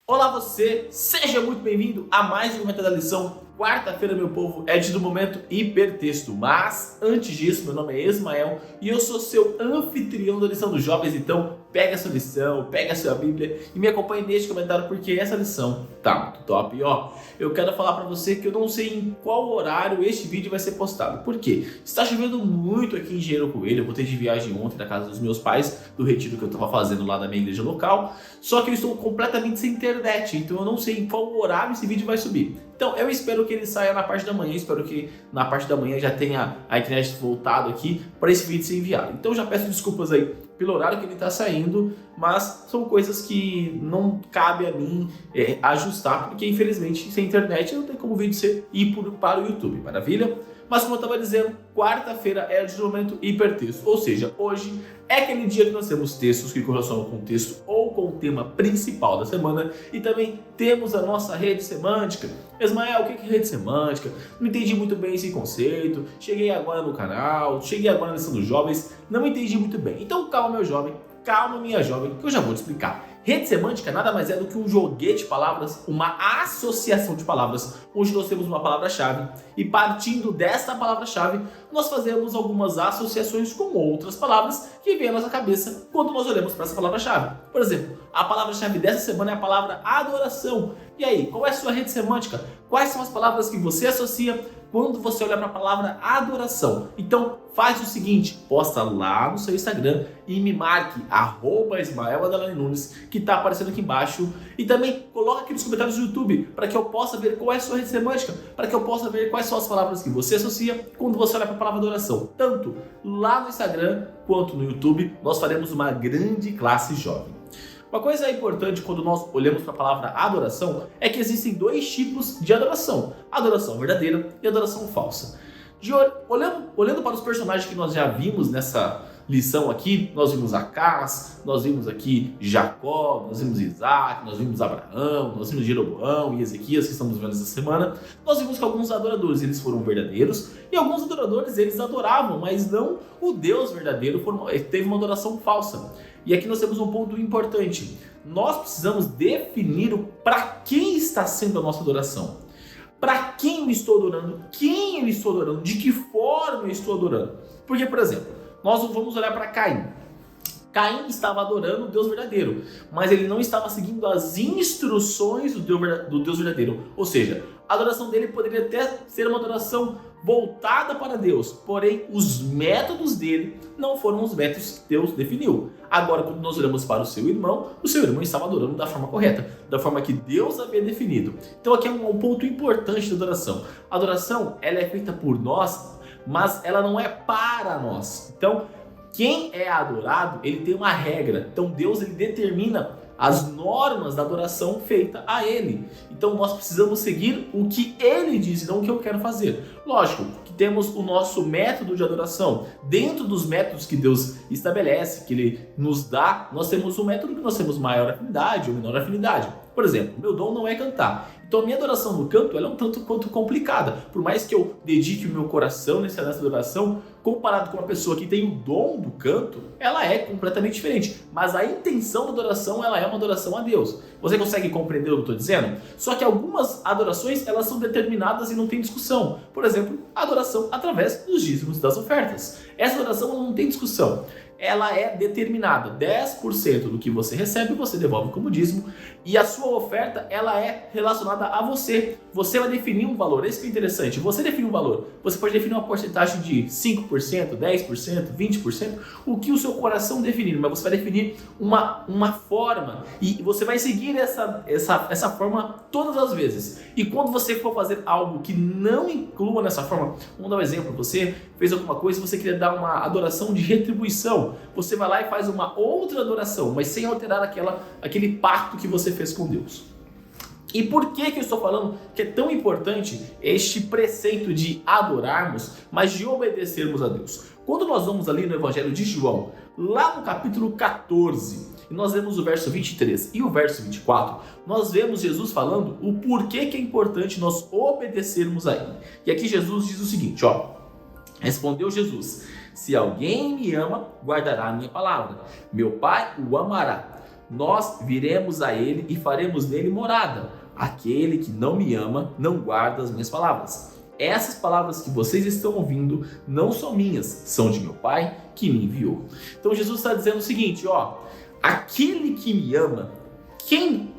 Olá você, seja muito bem-vindo a mais um Comentário da Lição. Quarta-feira, meu povo, é dia do momento hipertexto. Mas, antes disso, meu nome é Ismael e eu sou seu anfitrião da Lição dos Jovens. Então, pega essa lição, pega a sua Bíblia e me acompanhe neste comentário porque essa lição tá muito top. E ó, eu quero falar pra você que eu não sei em qual horário este vídeo vai ser postado. Por quê? Está chovendo muito aqui em Engenheiro Coelho. Eu voltei de viagem ontem da casa dos meus pais, do retiro que eu tava fazendo lá da minha igreja local. Só que eu estou completamente sem internet, então eu não sei em qual horário esse vídeo vai subir. Então eu espero que ele saia na parte da manhã, espero que na parte da manhã já tenha a internet voltado aqui para esse vídeo ser enviado. Então já peço desculpas aí pelo horário que ele está saindo, mas são coisas que não cabe a mim ajustar, porque infelizmente sem internet não tem como o vídeo ir para o YouTube, maravilha? Mas como eu estava dizendo, quarta-feira é o dia do momento hipertexto, ou seja, hoje é aquele dia que nós temos textos que correlacionam com o texto ou com o tema principal da semana e também temos a nossa rede semântica. Ismael, o que é rede semântica? Não entendi muito bem esse conceito, cheguei agora no canal, cheguei agora na lição dos jovens, não entendi muito bem. Então calma meu jovem, calma minha jovem, que eu já vou te explicar. Rede semântica nada mais é do que um joguete de palavras, uma associação de palavras, onde nós temos uma palavra-chave e partindo desta palavra-chave nós fazemos algumas associações com outras palavras que vêm à nossa cabeça quando nós olhamos para essa palavra-chave. Por exemplo, a palavra-chave dessa semana é a palavra adoração. E aí, qual é a sua rede semântica? Quais são as palavras que você associa quando você olha para a palavra adoração? Então faz o seguinte, posta lá no seu Instagram e me marque @Ismael_Nunes, que está aparecendo aqui embaixo, e também coloca aqui nos comentários do YouTube para que eu possa ver qual é a sua rede semântica, para que eu possa ver quais são as palavras que você associa quando você olha para a palavra adoração. Tanto lá no Instagram quanto no YouTube nós faremos uma grande classe jovem. Uma coisa importante quando nós olhamos para a palavra adoração é que existem dois tipos de adoração: adoração verdadeira e adoração falsa. Olhando para os personagens que nós já vimos nessa lição aqui, nós vimos Acás, nós vimos aqui Jacó, nós vimos Isaac, nós vimos Abraão, nós vimos Jeroboão e Ezequias, que estamos vendo essa semana. Nós vimos que alguns adoradores eles foram verdadeiros e alguns adoradores eles adoravam, mas não o Deus verdadeiro, teve uma adoração falsa. E aqui nós temos um ponto importante. Nós precisamos definir para quem está sendo a nossa adoração. Para quem eu estou adorando? Quem eu estou adorando? De que forma eu estou adorando? Porque, por exemplo, nós vamos olhar para Caim. Caim estava adorando o Deus verdadeiro, mas ele não estava seguindo as instruções do Deus verdadeiro. Ou seja, a adoração dele poderia até ser uma adoração voltada para Deus, porém os métodos dele não foram os métodos que Deus definiu. Agora, quando nós olhamos para o seu irmão estava adorando da forma correta, da forma que Deus havia definido. Então aqui é um ponto importante da adoração. A adoração ela é feita por nós, mas ela não é para nós. Então, quem é adorado, ele tem uma regra. Então Deus ele determina as normas da adoração feita a ele. Então nós precisamos seguir o que ele diz, não o que eu quero fazer. Lógico que temos o nosso método de adoração. Dentro dos métodos que Deus estabelece, que ele nos dá, nós temos um método que nós temos maior afinidade ou menor afinidade. Por exemplo, meu dom não é cantar. Então a minha adoração no canto ela é um tanto quanto complicada. Por mais que eu dedique o meu coração nessa adoração, comparado com uma pessoa que tem o dom do canto, ela é completamente diferente. Mas a intenção da adoração ela é uma adoração a Deus. Você consegue compreender o que eu estou dizendo? Só que algumas adorações elas são determinadas e não tem discussão. Por exemplo, a adoração através dos dízimos e das ofertas. Essa adoração ela não tem discussão. Ela é determinada, 10% do que você recebe você devolve como dízimo e a sua oferta ela é relacionada a você. Você vai definir um valor, esse que é interessante, você define um valor, você pode definir uma porcentagem de 5%, 10%, 20%, o que o seu coração definir, mas você vai definir uma forma e você vai seguir essa forma todas as vezes. E quando você for fazer algo que não inclua nessa forma, vamos dar um exemplo, você fez alguma coisa e você queria dar uma adoração de retribuição, você vai lá e faz uma outra adoração, mas sem alterar aquele pacto que você fez com Deus. E por que eu estou falando que é tão importante este preceito de adorarmos, mas de obedecermos a Deus? Quando nós vamos ali no Evangelho de João, lá no capítulo 14, e nós vemos o verso 23 e o verso 24, nós vemos Jesus falando o porquê que é importante nós obedecermos a Ele. E aqui Jesus diz o seguinte, respondeu Jesus: se alguém me ama, guardará a minha palavra. Meu Pai o amará. nós viremos a ele e faremos nele morada. Aquele que não me ama não guarda as minhas palavras. Essas palavras que vocês estão ouvindo não são minhas, são de meu Pai que me enviou. Então Jesus está dizendo o seguinte, aquele que me ama, quem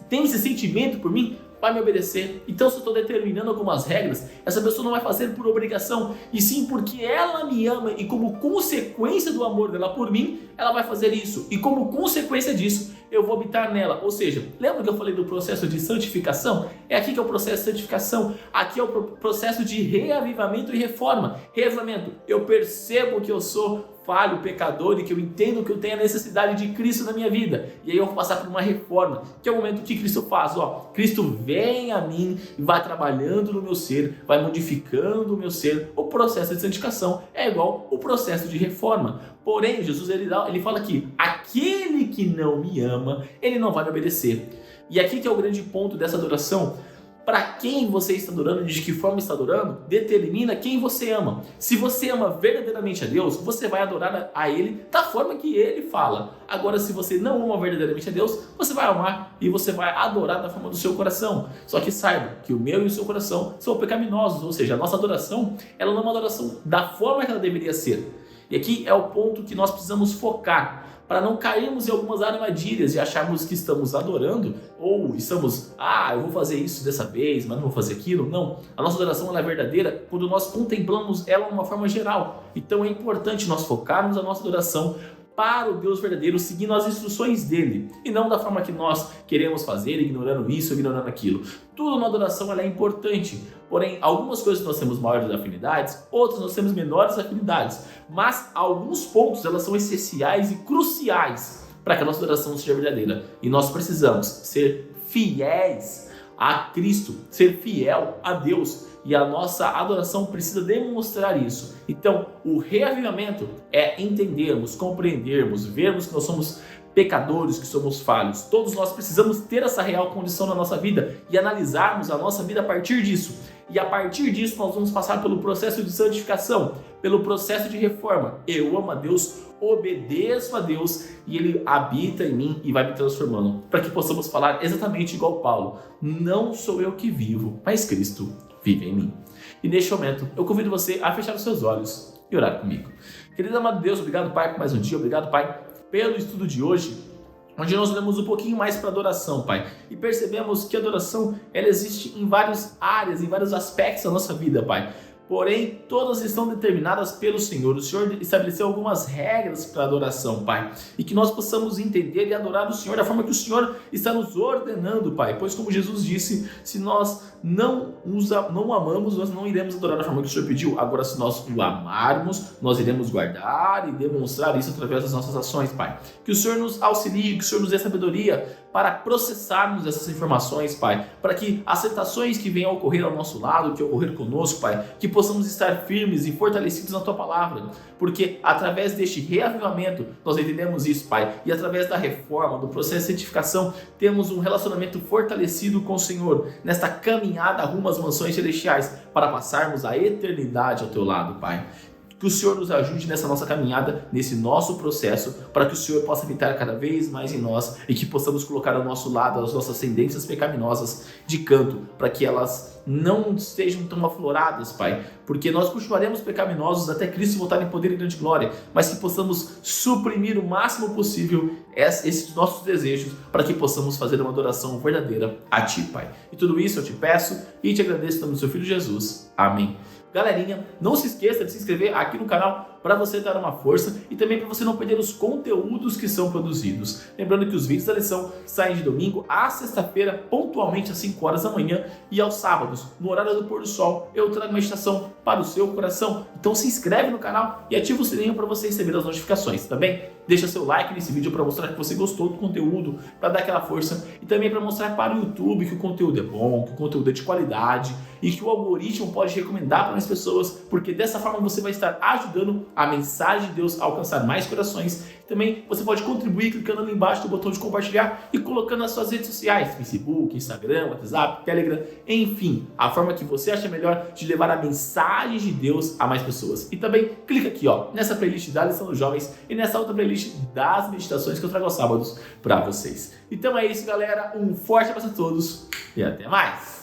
tem esse sentimento por mim, vai me obedecer. Então, se eu estou determinando algumas regras, essa pessoa não vai fazer por obrigação, e sim porque ela me ama, e como consequência do amor dela por mim, ela vai fazer isso. E como consequência disso, eu vou habitar nela. Ou seja, lembra que eu falei do processo de santificação? É aqui que é o processo de santificação. Aqui é o processo de reavivamento e reforma. Reavivamento, eu percebo que eu sou falho, pecador, e que eu entendo que eu tenho a necessidade de Cristo na minha vida. E aí eu vou passar por uma reforma, que é o momento que Cristo faz. Cristo vem a mim e vai trabalhando no meu ser, vai modificando o meu ser. O processo de santificação é igual o processo de reforma. Porém, Jesus ele fala que aquele que não me ama, ele não vai me obedecer. E aqui que é o grande ponto dessa adoração. Para quem você está adorando e de que forma está adorando, determina quem você ama. Se você ama verdadeiramente a Deus, você vai adorar a Ele da forma que Ele fala. Agora, se você não ama verdadeiramente a Deus, você vai amar e você vai adorar da forma do seu coração. Só que saiba que o meu e o seu coração são pecaminosos, ou seja, a nossa adoração ela não é uma adoração da forma que ela deveria ser. E aqui é o ponto que nós precisamos focar, para não cairmos em algumas armadilhas e acharmos que estamos adorando, ou estamos, eu vou fazer isso dessa vez, mas não vou fazer aquilo. Não, a nossa adoração ela é verdadeira quando nós contemplamos ela de uma forma geral. Então é importante nós focarmos a nossa adoração para o Deus verdadeiro, seguindo as instruções dele, e não da forma que nós queremos fazer, ignorando isso, ignorando aquilo. Tudo na adoração ela é importante, porém algumas coisas nós temos maiores afinidades, outras nós temos menores afinidades, mas alguns pontos elas são essenciais e cruciais para que a nossa adoração seja verdadeira, e nós precisamos ser fiéis a Cristo, ser fiel a Deus. E a nossa adoração precisa demonstrar isso. Então, o reavivamento é entendermos, compreendermos, vermos que nós somos pecadores, que somos falhos. Todos nós precisamos ter essa real condição na nossa vida e analisarmos a nossa vida a partir disso. E a partir disso nós vamos passar pelo processo de santificação, pelo processo de reforma. Eu amo a Deus, obedeço a Deus e Ele habita em mim e vai me transformando. Para que possamos falar exatamente igual Paulo. Não sou eu que vivo, mas Cristo vive em mim. E neste momento, eu convido você a fechar os seus olhos e orar comigo. Querido amado Deus, obrigado, Pai, por mais um dia. Obrigado, Pai, pelo estudo de hoje, onde nós olhamos um pouquinho mais para a adoração, Pai. E percebemos que a adoração, ela existe em várias áreas, em vários aspectos da nossa vida, Pai. Porém, todas estão determinadas pelo Senhor. O Senhor estabeleceu algumas regras para a adoração, Pai. E que nós possamos entender e adorar o Senhor da forma que o Senhor está nos ordenando, Pai. Pois como Jesus disse, se nós não amamos, nós não iremos adorar da forma que o Senhor pediu. Agora, se nós o amarmos, nós iremos guardar e demonstrar isso através das nossas ações, Pai. Que o Senhor nos auxilie, que o Senhor nos dê sabedoria para processarmos essas informações, Pai. Para que as tentações que venham a ocorrer ao nosso lado, que ocorrer conosco, Pai, que possamos estar firmes e fortalecidos na Tua Palavra. Porque através deste reavivamento, nós entendemos isso, Pai. E através da reforma, do processo de santificação, temos um relacionamento fortalecido com o Senhor, nesta caminhada rumo às mansões celestiais, para passarmos a eternidade ao Teu lado, Pai. Que o Senhor nos ajude nessa nossa caminhada, nesse nosso processo, para que o Senhor possa habitar cada vez mais em nós e que possamos colocar ao nosso lado as nossas tendências pecaminosas de canto, para que elas não estejam tão afloradas, Pai, porque nós continuaremos pecaminosos até Cristo voltar em poder e grande glória, mas que possamos suprimir o máximo possível esses nossos desejos, para que possamos fazer uma adoração verdadeira a Ti, Pai. E tudo isso eu te peço e te agradeço em nome do Seu Filho Jesus. Amém. Galerinha, não se esqueça de se inscrever aqui no canal para você dar uma força e também para você não perder os conteúdos que são produzidos. Lembrando que os vídeos da lição saem de domingo a sexta-feira, pontualmente às 5 horas da manhã, e aos sábados, no horário do pôr do sol, eu trago meditação para o seu coração. Então se inscreve no canal e ativa o sininho para você receber as notificações. Também deixa seu like nesse vídeo para mostrar que você gostou do conteúdo, para dar aquela força, e também para mostrar para o YouTube que o conteúdo é bom, que o conteúdo é de qualidade e que o algoritmo pode recomendar para mais pessoas, porque dessa forma você vai estar ajudando a mensagem de Deus a alcançar mais corações. Também você pode contribuir clicando ali embaixo do botão de compartilhar e colocando nas suas redes sociais, Facebook, Instagram, WhatsApp, Telegram, enfim, a forma que você acha melhor de levar a mensagem de Deus a mais pessoas. E também clica aqui, ó, nessa playlist da Lição dos Jovens e nessa outra playlist das meditações que eu trago aos sábados para vocês. Então é isso, galera. Um forte abraço a todos e até mais!